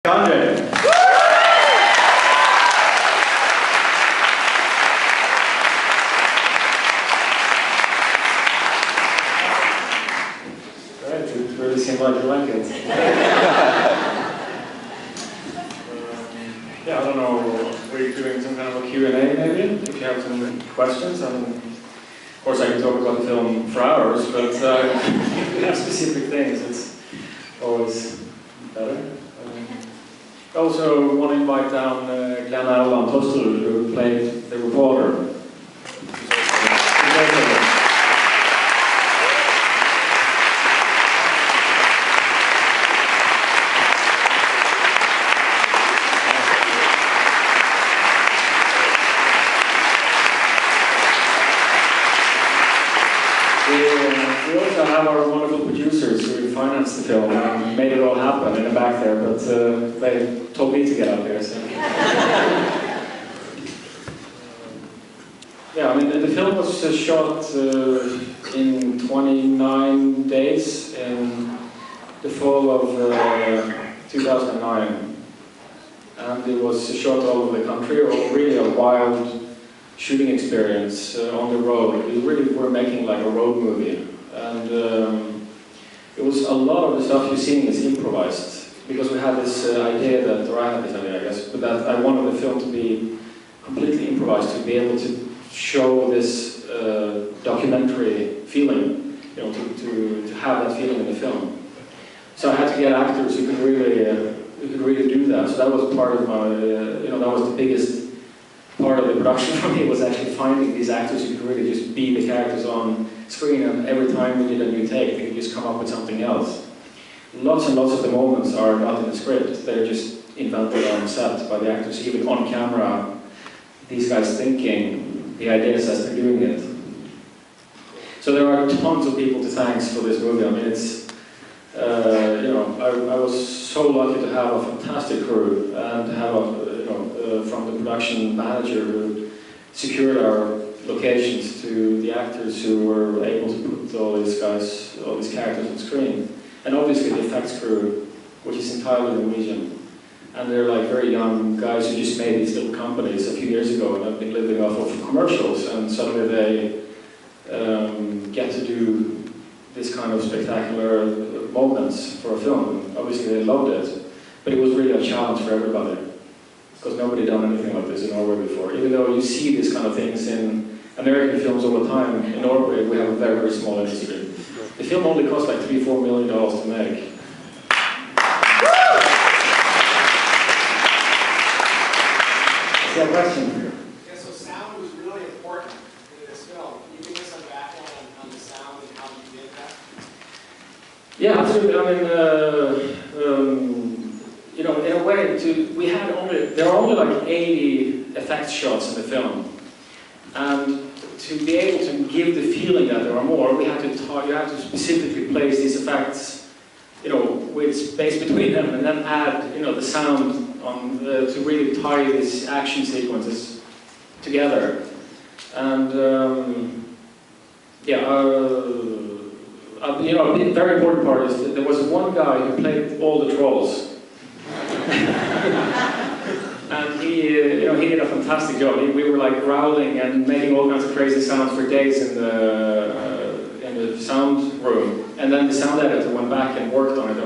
André. Right, it really seemed like you like it. Yeah, I don't know, were you doing some kind of a Q&A maybe? If you have some questions, of course I can talk about the film for hours, but if you have specific things, it's always better. I also want to invite down Erland Tosterud, who played the reporter. We also have our wonderful producers who financed the film and made it all happen in the back there, but they told me to get out there. So. Yeah, I mean, the film was shot in 29 days in the fall of 2009. And it was shot all over the country, really a wild shooting experience on the road. We really were making like a road movie. And it was a lot of the stuff you're seeing is improvised. Because we had this idea that, or I had this idea I guess, but that I wanted the film to be completely improvised, to be able to show this documentary feeling, you know, to have that feeling in the film. So I had to get actors who could really do that. So that was part of my, you know, that was the biggest part of the production for me, was actually finding these actors who could really just be the characters on screen, and every time we did a new take, they could just come up with something else. Lots and lots of the moments are not in the script, they're just invented on set by the actors, even on camera, these guys thinking the ideas as they're doing it. So there are tons of people to thank for this movie. I mean, it's, you know, I was so lucky to have a fantastic crew and to have from the production manager who secured our locations to the actors who were able to put all these guys, all these characters on screen. And obviously the effects crew, which is entirely Norwegian. And they're like very young guys who just made these little companies a few years ago and have been living off of commercials, and suddenly they get to do this kind of spectacular moments for a film. Obviously they loved it, but it was really a challenge for everybody. Because nobody had done anything like this in Norway before. Even though you see these kind of things in American films all the time, in Norway we have a very, very small industry. The film only cost like $3–4 million to make. Is there a question? Yeah, so sound was really important in this film. Can you give us some background on the sound and how you did that? Yeah, absolutely. I mean, you know, in a way, there are only like 80 effects shots in the film, and to be able to give the feeling that there are more, you have to specifically place these effects, you know, with space between them, and then add, you know, the sound on to really tie these action sequences together. And yeah, you know, a very important part is that there was one guy who played all the trolls. And he, you know, he did a fantastic job. We were like growling and making all kinds of crazy sounds for days in the sound room. And then the sound editor went back and worked on it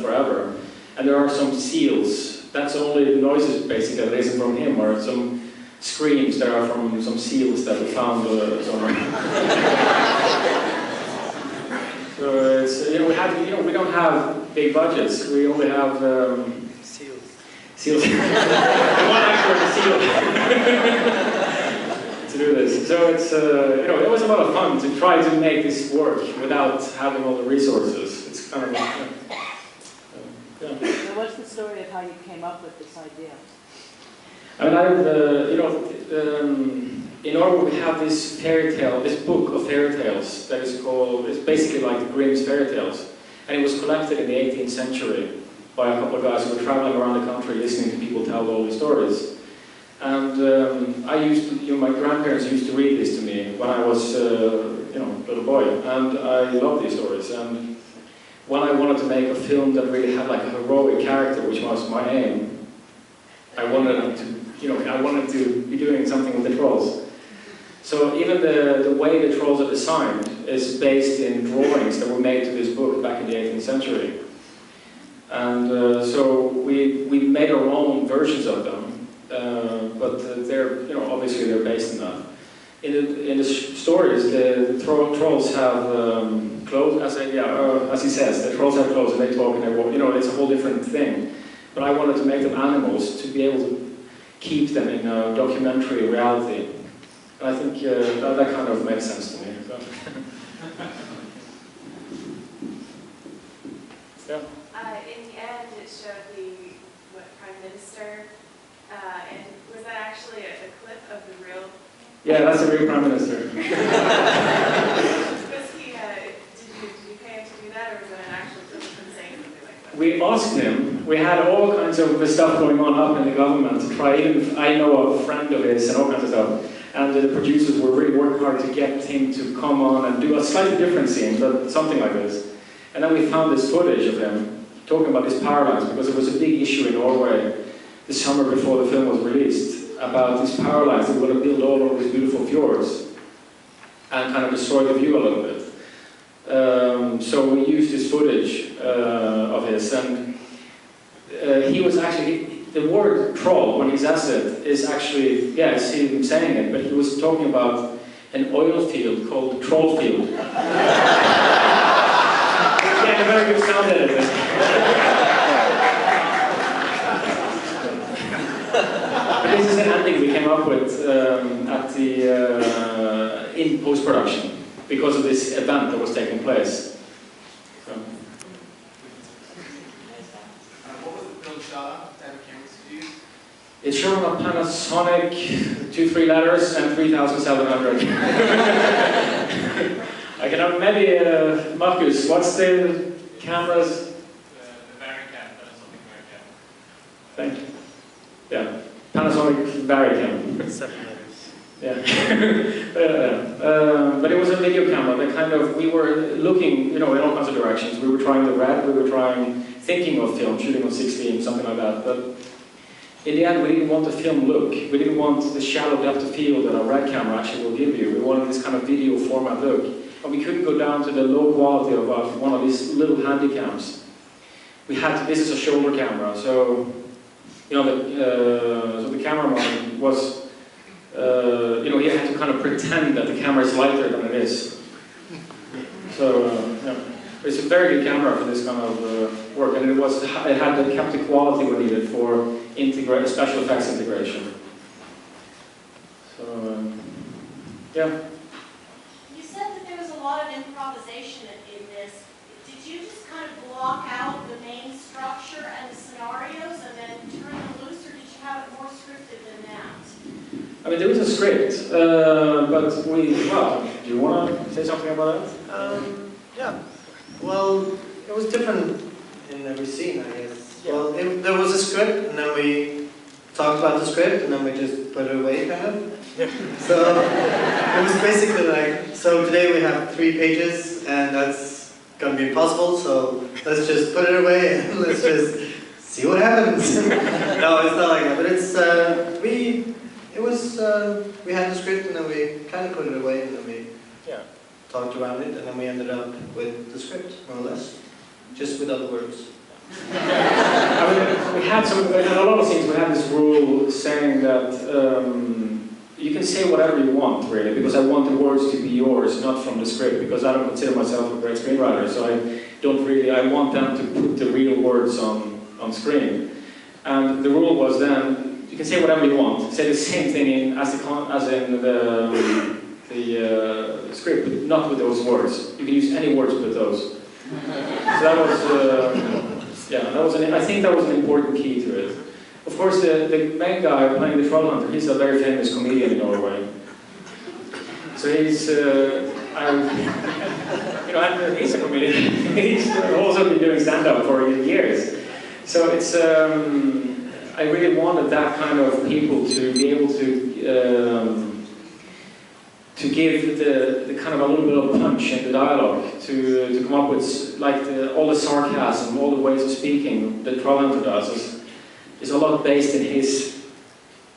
forever. And there are some seals. That's only the noises basically that isn't from him, or some screams that are from some seals that we found somewhere. So it's, you know, we don't have big budgets. We only have seals. One actor and a seal to do this. So it's, you know, it was a lot of fun to try to make this work without having all the resources. It's kind of like, yeah. So what's the story of how you came up with this idea? I mean, you know, in Norway we have this fairy tale, this book of fairy tales that is called, it's basically like the Grimm's fairy tales. And it was collected in the 18th century by a couple of guys who were traveling around the country listening to people tell all the stories. And I used to, you know, my grandparents used to read this to me when I was, you know, a little boy. And I loved these stories. And when I wanted to make a film that really had like a heroic character, which was my aim, I wanted to be doing something with the trolls. So even the way the trolls are designed is based in drawings that were made to this book back in the 18th century. And so we made our own versions of them, but they're, obviously they're based in that. In the stories, the trolls have clothes, as he says, the trolls have clothes and they talk and they walk, it's a whole different thing. But I wanted to make them animals to be able to keep them in a documentary reality. And I think that kind of makes sense to me. So. Yeah. In the end, it showed the Prime Minister, and was that actually a clip of the real? Yeah, that's the real Prime Minister. Was he? Did you pay him to do that, or was that an actual clip of him saying something like that? We asked him. We had all kinds of stuff going on up in the government to try. Even I know a friend of his and all kinds of stuff. And the producers were really working hard to get him to come on and do a slightly different scene, but something like this. And then we found this footage of him talking about these power lines, because it was a big issue in Norway the summer before the film was released, about these power lines that were going to build all over these beautiful fjords and kind of destroy the view a little bit. So we used this footage of his, and he was actually, the word troll, when he says it, is actually, yeah, I see him saying it, but he was talking about an oil field called the troll field. Yeah, a very good sound editor. But this is an ending we came up with in post-production because of this event that was taking place. So. What was the film shot on? What type of cameras did you use? It's shown on Panasonic, 2-3 letters, and 3700. I can have maybe, Marcus, what's the cameras? The Varicam, Panasonic Varicam. Thank you. Yeah, Panasonic Varicam. 7 letters. Yeah. But it was a video camera that kind of, we were looking, in all kinds of directions. We were trying the red, we were thinking of film, shooting on 16, something like that. But in the end, we didn't want the film look. We didn't want the shallow depth of field that a red camera actually will give you. We wanted this kind of video format look. And we couldn't go down to the low quality of one of these little handy cams. This is a shoulder camera, so, so the cameraman was, he had to kind of pretend that the camera is lighter than it is. So, it's a very good camera for this kind of work, and it kept the quality we needed for special effects integration. So, yeah. You said that there was a lot of improvisation in this. Did you just kind of block out the main structure and the scenarios and then turn them loose, or did you have it more scripted than that? I mean, there was a script, but do you want to say something about that? Yeah. Well, it was different in every scene, I guess. Yeah. Well, there was a script, and then we talked about the script, and then we just put it away, kind of. So it was basically like, so today we have 3 pages, and that's gonna be impossible, so let's just put it away, and let's just see what happens. No, it's not like that, but it's, we had the script, and then we kind of put it away, and then we talked around it, and then we ended up with the script, more or less, just with other words. I mean, in a lot of scenes we had this rule saying that you can say whatever you want, really, because I want the words to be yours, not from the script, because I don't consider myself a great screenwriter, so I want them to put the real words on screen. And the rule was then, you can say whatever you want, say the same thing as in the script, but not with those words. You can use any words but those. So that was, I think that was an important key to it. Of course, the main guy playing the troll hunter, he's a very famous comedian in Norway. So he's, he's a comedian. He's also been doing stand-up for years. So it's, I really wanted that kind of people to be able to to give the kind of a little bit of punch in the dialogue, to come up with like all the sarcasm, all the ways of speaking that Erland does is a lot based in his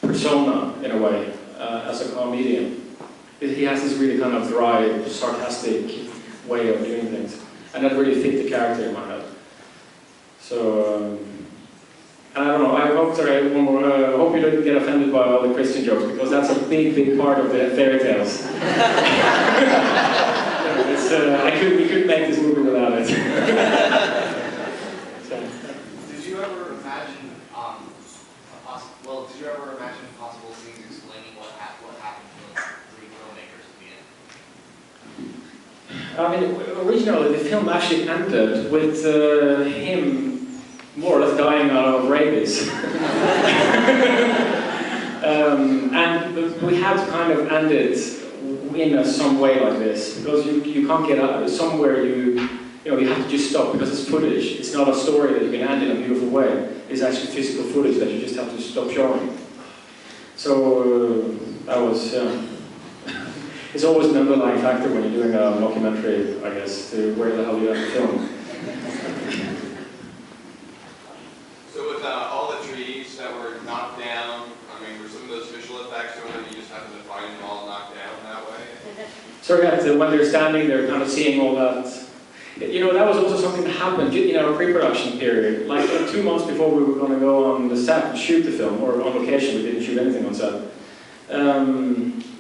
persona in a way as a comedian. He has this really kind of dry, sarcastic way of doing things, and that really fit the character in my head. So. And I don't know, I hope hope you don't get offended by all the Christian jokes, because that's a big, big part of the fairy tales. We couldn't make this movie without it. So. Did you ever imagine, did you ever imagine possible scenes explaining what happened to the three filmmakers at the end? I mean, originally the film actually ended with him more or less dying out of rabies. And we had to kind of end it in some way like this, because you can't get out somewhere you have to just stop, because it's footage. It's not a story that you can end in a beautiful way. It's actually physical footage that you just have to stop showing. So that was, it's always an underlying factor when you're doing a documentary, I guess, to where the hell you have to film. So with all the trees that were knocked down, I mean, were some of those visual effects, or that you just happened to find them all knocked down that way? So yeah, when they're standing there kind of seeing all that, that was also something that happened in our pre-production period. Like 2 months before we were going to go on the set and shoot the film, or on location, we didn't shoot anything on set.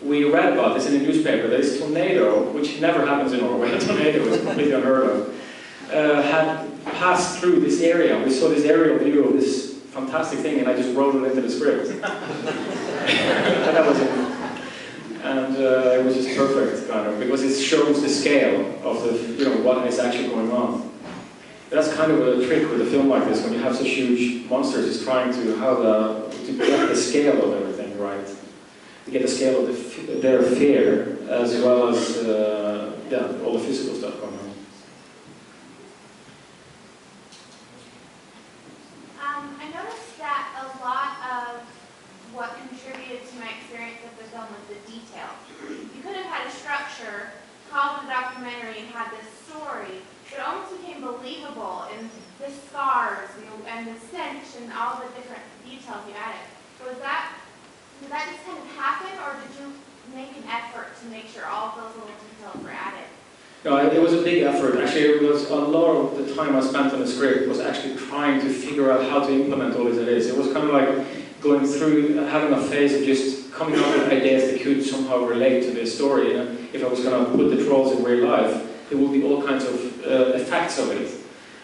We read about this in the newspaper, that this tornado, which never happens in Norway, a tornado is completely unheard of, had passed through this area. We saw this aerial view of this fantastic thing, and I just wrote it into the script. And that was it. And it was just perfect, kind of, because it shows the scale of the, what is actually going on. That's kind of a trick with a film like this, when you have such huge monsters, is trying to get the scale of everything right, to get the scale of their fear, as well as all the physical stuff going on. I noticed that a lot of what contributed to my experience of the film was the detail. You could have had a structure, called the documentary, and had this story, but it almost became believable in the scars and the stench and all the different details you added. So did that just kind of happen, or did you make an effort to make sure all of those little details were added? No, it was a big effort. Actually, it was a lot of the time I spent on the script was actually trying to figure out how to implement all these ideas. It was kind of like going through, having a phase of just coming up with ideas that could somehow relate to this story. If I was going to put the trolls in real life, there would be all kinds of effects of it.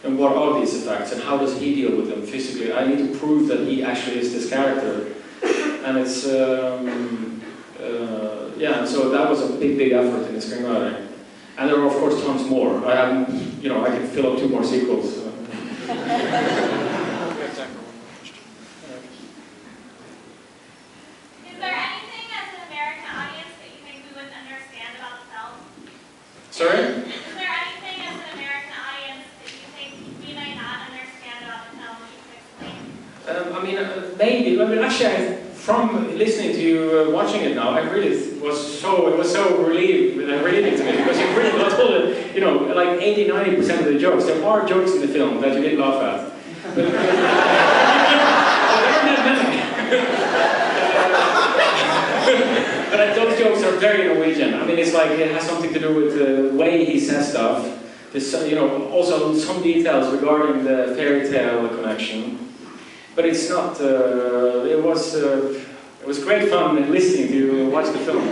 And what are these effects, and how does he deal with them physically? I need to prove that he actually is this character. And it's, so that was a big, big effort in the screenwriting. And there are, of course, tons more. I haven't, I can fill up 2 more sequels. Is there anything as an American audience that you think we wouldn't understand about the film? Sorry? Is there anything as an American audience that you think we may not understand about the film that you could explain? Maybe. Actually, from listening to you watching it now, I really it was so relieving to me, because you really got all the, like 80-90% of the jokes. There are jokes in the film that you didn't laugh at. But there aren't that many. But those jokes are very Norwegian. I mean, it's like it has something to do with the way he says stuff. There's, also some details regarding the fairy tale connection. But it's not, it was great fun listening to you watch the film.